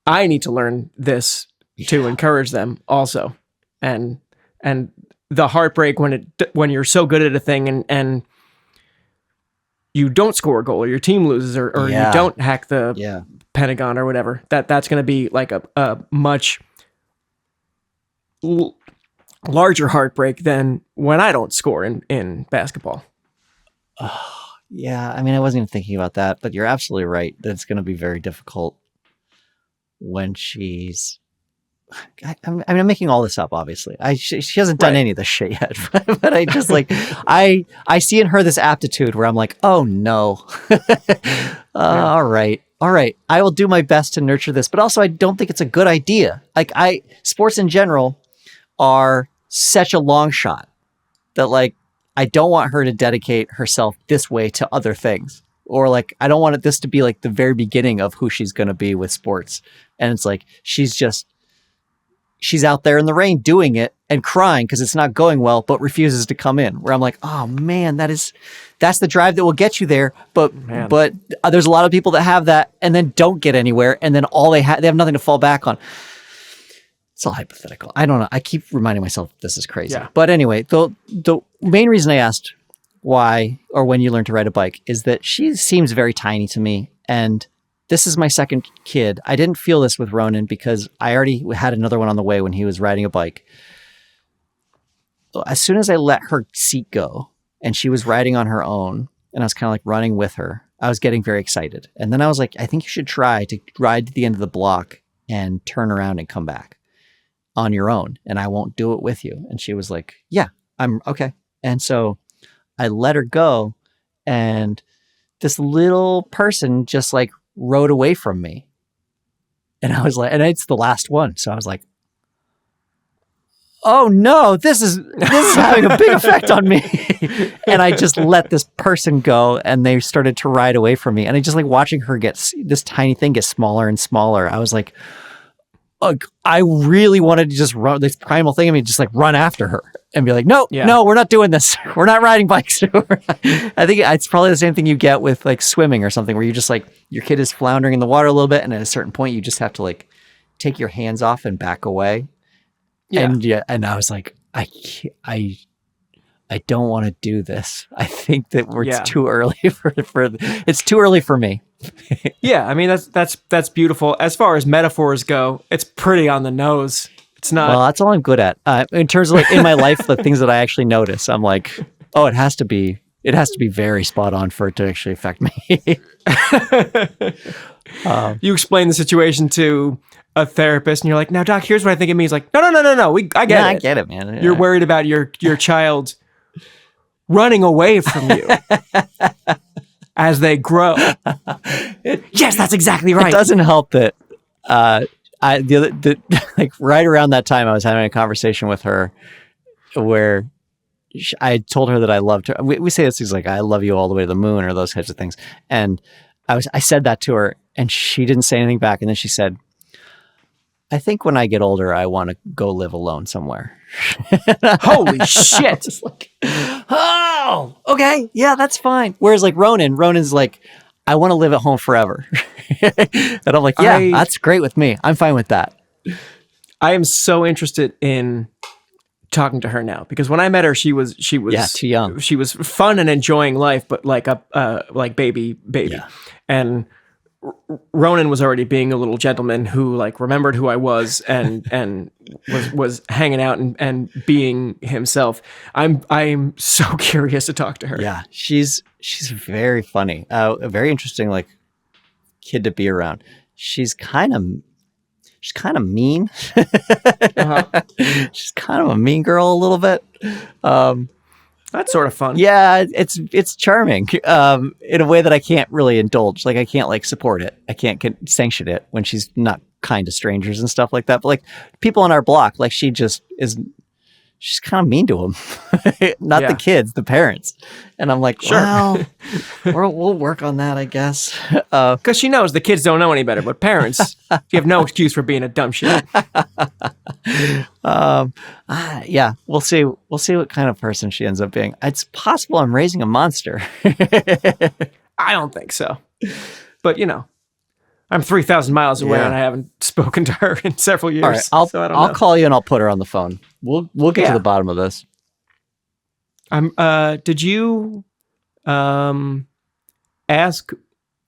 I need to learn this to encourage them also. And the heartbreak when you're so good at a thing and you don't score a goal or your team loses or you don't hack the Pentagon or whatever. That's going to be like a much larger heartbreak than when I don't score in basketball. Yeah, I mean, I wasn't even thinking about that, but you're absolutely right that it's going to be very difficult when she's. I'm making all this up, obviously. She hasn't done any of this shit yet, but I just like I see in her this aptitude where I'm like, oh no, all right, I will do my best to nurture this, but also I don't think it's a good idea. Like sports in general are such a long shot that like I don't want her to dedicate herself this way to other things, or like I don't want this to be like the very beginning of who she's going to be with sports, and it's like she's out there in the rain doing it and crying because it's not going well, but refuses to come in. Where I'm like, oh man, that's the drive that will get you there. But there's a lot of people that have that and then don't get anywhere, and then they have nothing to fall back on. It's all hypothetical. I don't know. I keep reminding myself this is crazy. Yeah. But anyway, the main reason I asked why or when you learn to ride a bike is that she seems very tiny to me, and this is my second kid. I didn't feel this with Ronan because I already had another one on the way when he was riding a bike. As soon as I let her seat go and she was riding on her own and I was kind of like running with her, I was getting very excited. And then I was like, I think you should try to ride to the end of the block and turn around and come back on your own, and I won't do it with you. And she was like, yeah, I'm okay. And so I let her go, and this little person just like rode away from me. And I was like, and it's the last one. So I was like, oh no, this is having a big effect on me. And I just let this person go, and they started to ride away from me. And I just like watching her this tiny thing get smaller and smaller. I was like, I really wanted to just run this primal thing. I mean, just like run after her and be like, no, we're not doing this. We're not riding bikes. I think it's probably the same thing you get with like swimming or something, where you just like, your kid is floundering in the water a little bit, and at a certain point you just have to like take your hands off and back away. Yeah. And I was like, I don't want to do this. I think that it's too early it's too early for me. Yeah, I mean that's beautiful. As far as metaphors go, it's pretty on the nose. It's not. Well, that's all I'm good at. In terms of like in my life, the things that I actually notice, I'm like, oh, it has to be very spot on for it to actually affect me. You explain the situation to a therapist, and you're like, "Now, doc, here's what I think it means." Like, no. I get it. I get it, man. You're worried about your child running away from you as they grow. Yes, that's exactly right. It doesn't help that like right around that time I was having a conversation with her where I told her that I loved her. We say this things like, I love you all the way to the moon, or those types of things. And I said that to her, and she didn't say anything back. And then she said, I think when I get older, I want to go live alone somewhere. Holy shit. Just like, oh, okay. Yeah, that's fine. Whereas like Ronan's like, I want to live at home forever. And I'm like, yeah, that's great with me. I'm fine with that. I am so interested in talking to her now, because when I met her, she was too young. She was fun and enjoying life, but like like baby. Yeah. And Ronan was already being a little gentleman who like remembered who I was and was hanging out and being himself. I'm so curious to talk to her. Yeah, she's very funny. A very interesting like kid to be around. She's kind of mean. Uh-huh. She's kind of a mean girl a little bit. That's sort of fun. Yeah, it's charming in a way that I can't really indulge. Like I can't like support it. I can't sanction it when she's not kind to strangers and stuff like that. But like people on our block, like she's kind of mean to them. Not the kids, the parents. And I'm like, sure. Well, we'll work on that, I guess. Because she knows the kids don't know any better, but parents, you have no excuse for being a dumb shit. Yeah, we'll see. We'll see what kind of person she ends up being. It's possible I'm raising a monster. I don't think so. But, I'm 3,000 miles away and I haven't spoken to her in several years. All right, I'll call you and I'll put her on the phone. We'll get to the bottom of this. Did you ask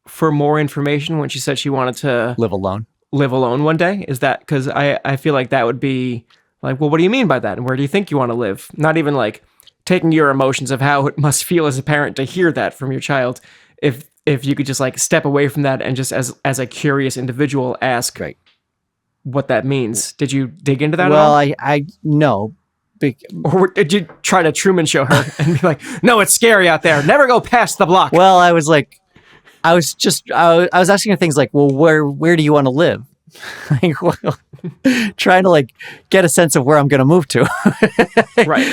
for more information when she said she wanted to Live alone. live alone one day? Is that because I feel like that would be like, well, what do you mean by that? And where do you think you want to live? Not even like taking your emotions of how it must feel as a parent to hear that from your child. If you could just like step away from that and just as a curious individual ask Right. what that means. Did you dig into that at Well, all? I no. Or did you try to Truman show her and be like, no, it's scary out there. Never go past the block. Well, I was like, I was asking her things like, well, where do you want to live? Like, well, trying to like get a sense of where I'm going to move to. Right.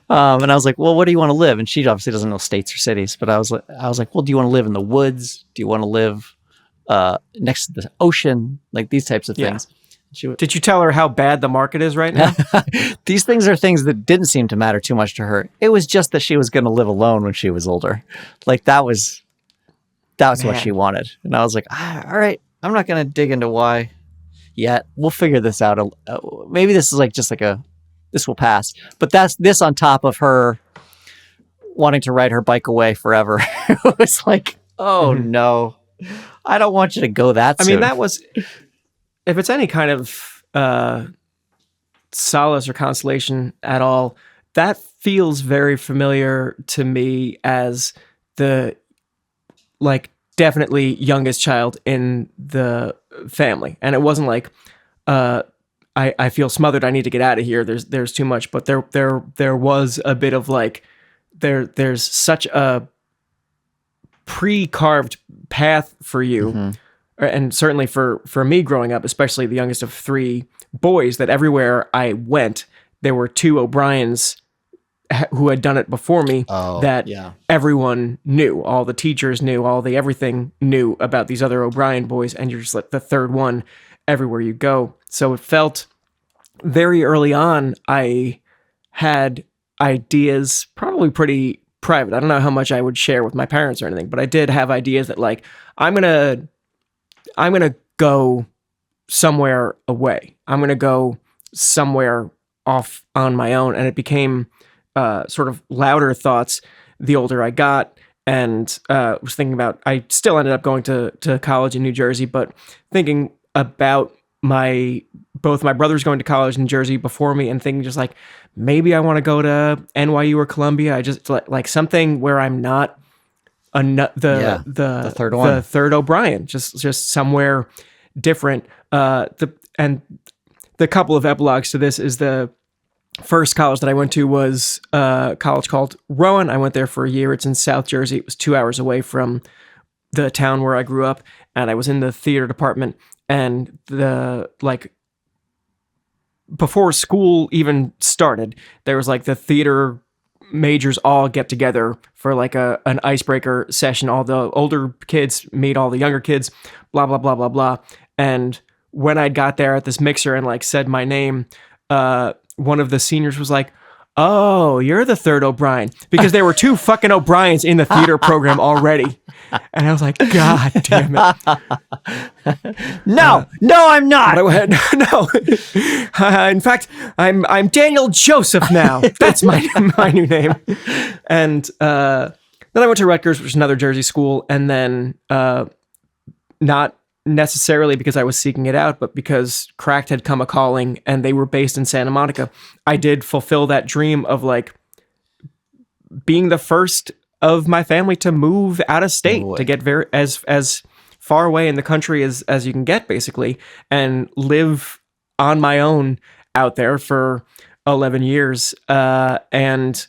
And I was like, well, where do you want to live? And she obviously doesn't know states or cities, but I was like, well, do you want to live in the woods? Do you want to live next to the ocean? Like these types of Yeah. things. Did you tell her how bad the market is right now? These things are things that didn't seem to matter too much to her. It was just that she was going to live alone when she was older. Like that was what Man. she wanted. And I was like, all right, I'm not going to dig into why yet. We'll figure this out. Maybe this is like just like this will pass. But that's this on top of her wanting to ride her bike away forever. It was like, oh no, I don't want you to go that soon. I mean, that was, if it's any kind of solace or consolation at all, that feels very familiar to me as the, like, definitely youngest child in the family. And it wasn't like, I feel smothered, I need to get out of here, there's too much. But there was a bit of like, there's such a pre-carved path for you. Mm-hmm. And certainly for me growing up, especially the youngest of three boys, that everywhere I went, there were two O'Briens who had done it before me that everyone knew. All the teachers knew, all the everything knew about these other O'Brien boys, and you're just like the third one everywhere you go. So it felt very early on, I had ideas, probably pretty private. I don't know how much I would share with my parents or anything, but I did have ideas that like, I'm going to go somewhere away. I'm going to go somewhere off on my own. And it became sort of louder thoughts the older I got, and was thinking about, I still ended up going to college in New Jersey, but thinking about both my brothers going to college in New Jersey before me, and thinking just like, maybe I want to go to NYU or Columbia. I just like something where I'm not the third one, the third O'Brien, just somewhere different. And the couple of epilogues to this is the first college that I went to was a college called Rowan. I went there for a year. It's in South Jersey. It was 2 hours away from the town where I grew up, and I was in the theater department. And before school even started, there was like the theater majors all get together for like an icebreaker session. All the older kids meet all the younger kids, blah, blah, blah, blah, blah. And when I got there at this mixer and like said my name, one of the seniors was like, oh, you're the third O'Brien, because there were two fucking O'Briens in the theater program already. And I was like, God damn it. No, I'm not. No. In fact, I'm Daniel Joseph now. That's my new name. And then I went to Rutgers, which is another Jersey school. And then not necessarily because I was seeking it out, but because Cracked had come a-calling and they were based in Santa Monica. I did fulfill that dream of like being the first of my family to move out of state, to get very as far away in the country as you can get, basically, and live on my own out there for 11 years. And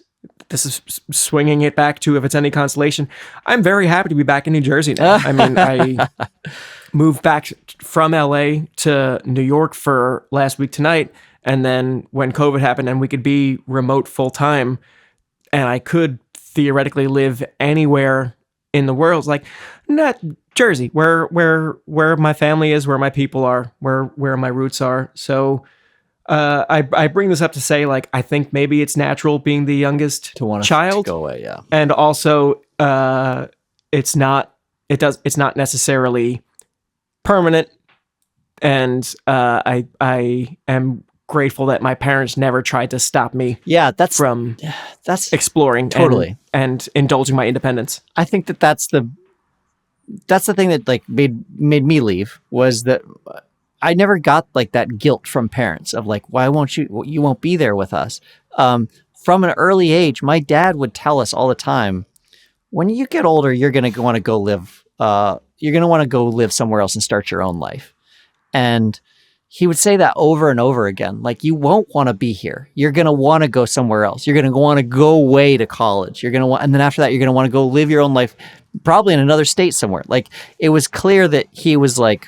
this is swinging it back to, if it's any consolation, I'm very happy to be back in New Jersey now. I mean, I moved back from LA to New York for last week tonight. And then when COVID happened and we could be remote full time, and I could theoretically live anywhere in the world, like not Jersey, where my family is, where my people are, where my roots are. So I bring this up to say, like, I think maybe it's natural being the youngest to want child to go away, yeah. And also it's not necessarily permanent. And I am grateful that my parents never tried to stop me from exploring totally and indulging my independence. I think that's the that's the thing that like made me leave, was that I never got like that guilt from parents of like, why won't you won't be there with us. From an early age, my dad would tell us all the time, when you get older, you're going to want to go live, you're going to want to go live somewhere else and start your own life. And he would say that over and over again. Like, you won't want to be here. You're going to want to go somewhere else. You're going to want to go away to college. You're going to want, and then after that, you're going to want to go live your own life, probably in another state somewhere. Like, it was clear that he was like,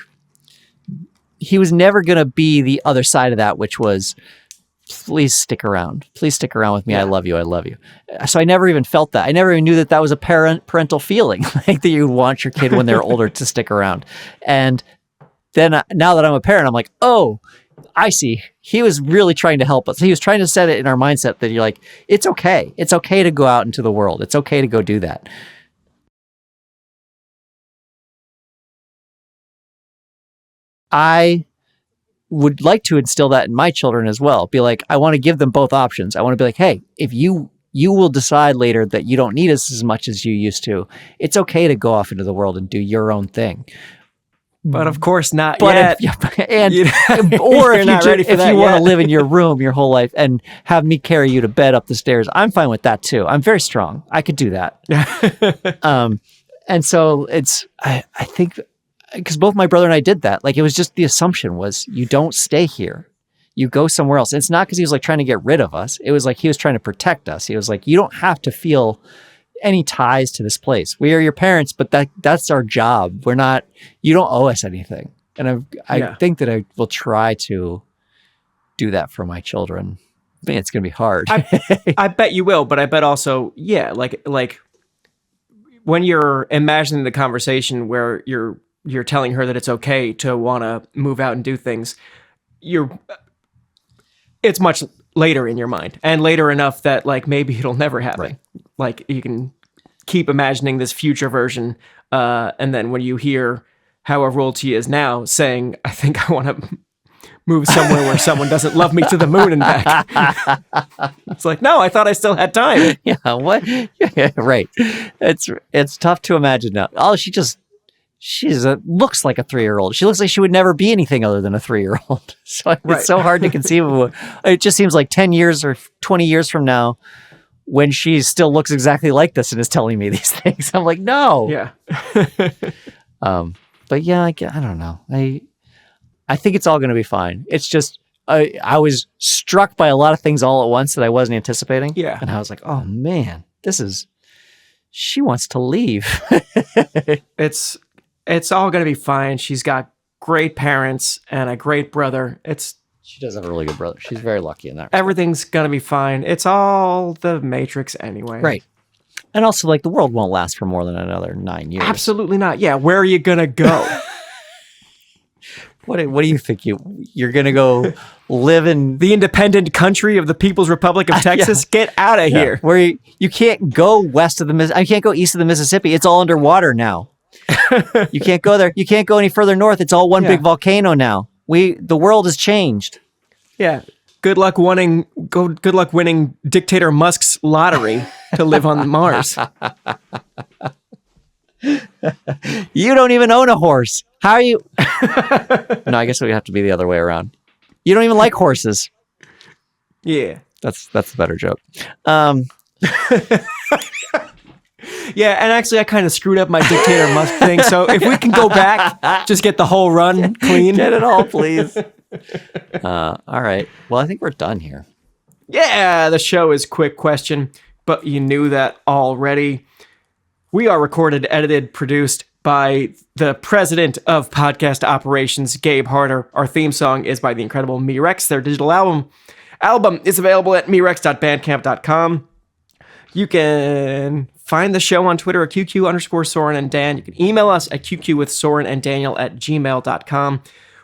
he was never going to be the other side of that, which was, please stick around. Please stick around with me. Yeah. I love you. I love you. So I never even felt that. I never even knew that that was a parental feeling, like that you want your kid when they're older to stick around. And then now that I'm a parent, I'm like, oh, I see. He was really trying to help us. He was trying to set it in our mindset that you're like, it's okay. It's okay to go out into the world. It's okay to go do that. I would like to instill that in my children as well. Be like, I want to give them both options. I want to be like, hey, if you will decide later that you don't need us as much as you used to, it's okay to go off into the world and do your own thing. But of course not yet. Or if you want to live in your room your whole life and have me carry you to bed up the stairs, I'm fine with that too. I'm very strong. I could do that. And so I think, because both my brother and I did that. Like, it was just, the assumption was, you don't stay here. You go somewhere else. And it's not because he was like trying to get rid of us. It was like he was trying to protect us. He was like, you don't have to feel any ties to this place. We are your parents, but that's our job. We're not, you don't owe us anything. And I think that I will try to do that for my children. I mean, it's going to be hard. I bet you will, but I bet also, like when you're imagining the conversation where you're telling her that it's okay to want to move out and do things, it's much later in your mind, and later enough that like maybe it'll never happen. Right. Like, you can keep imagining this future version, and then when you hear how a royalty is now saying, I think I want to move somewhere where someone doesn't love me to the moon and back. It's like, no, I thought I still had time. Yeah, what? Yeah, right. It's tough to imagine now. Oh, she looks like a 3-year-old. She looks like she would never be anything other than a 3-year-old. So it's so hard to conceive of. It just seems like 10 years or 20 years from now, when she still looks exactly like this and is telling me these things, I'm like, no. Yeah. But yeah, I don't know. I think it's all going to be fine. It's just, I was struck by a lot of things all at once that I wasn't anticipating. Yeah. And I was like, oh man, she wants to leave. It's all going to be fine. She's got great parents and a great brother. She does have a really good brother. She's very lucky in that respect. Everything's going to be fine. It's all the Matrix anyway. Right. And also, like, the world won't last for more than another 9 years. Absolutely not. Yeah. Where are you going to go? What do you think? You're going to go live in the independent country of the People's Republic of Texas? Yeah. Get out of here. Where you can't go west of I can't go east of the Mississippi. It's all underwater now. You can't go there. You can't go any further north. It's all one big volcano now. The world has changed. Yeah. Good luck winning Dictator Musk's lottery to live on Mars. You don't even own a horse. How are you? No, I guess it would have to be the other way around. You don't even like horses. Yeah. That's the better joke. Yeah, and actually I kind of screwed up my Dictator Musk thing, so if we can go back, just get the whole run clean. Get it all, please. All right. Well, I think we're done here. Yeah, the show is Quick Question, but you knew that already. We are recorded, edited, produced by the president of podcast operations, Gabe Harder. Our theme song is by the incredible Me-Rex. Their digital album is available at merex.bandcamp.com. You can find the show on Twitter at QQ_Soren and Dan. You can email us at QQwithSorenandDaniel@gmail.com.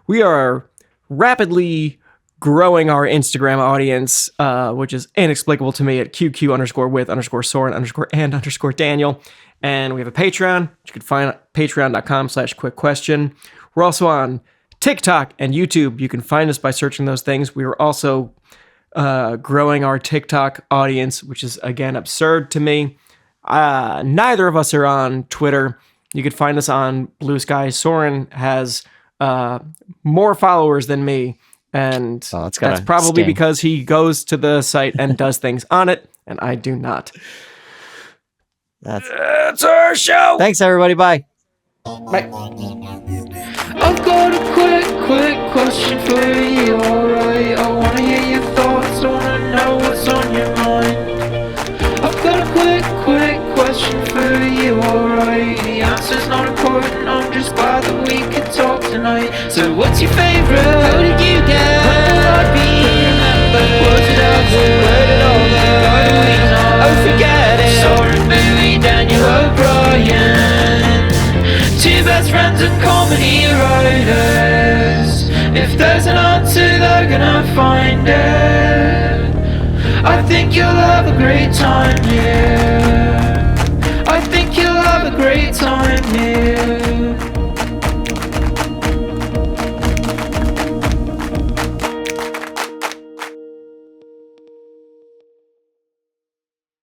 We are rapidly growing our Instagram audience, which is inexplicable to me, at QQ_with_Soren_and_Daniel. And we have a Patreon, which you can find at patreon.com/quickquestion. We're also on TikTok and YouTube. You can find us by searching those things. We are also growing our TikTok audience, which is, again, absurd to me. Neither of us are on Twitter. You could find us on Blue Sky. Soren has more followers than me, and that's that's gotta probably sting. because he goes to the site and does things on it, and I do not. That's our show. Thanks, everybody. Bye. Bye. I've got a quick question for you, alright? I wanna hear your thoughts, I wanna know what's on your mind. I've got a quick question for you, alright? The answer's not important, I'm just glad that we could talk tonight. So what's your favourite? How did you get? When will I be remembered? Was it ever? Where did all go? How do we know? Oh, forget it. Soren, Bowie, Daniel O'Brien, two best friends and comedy writers. If there's an answer, they're gonna find it. I think you'll have a great time here.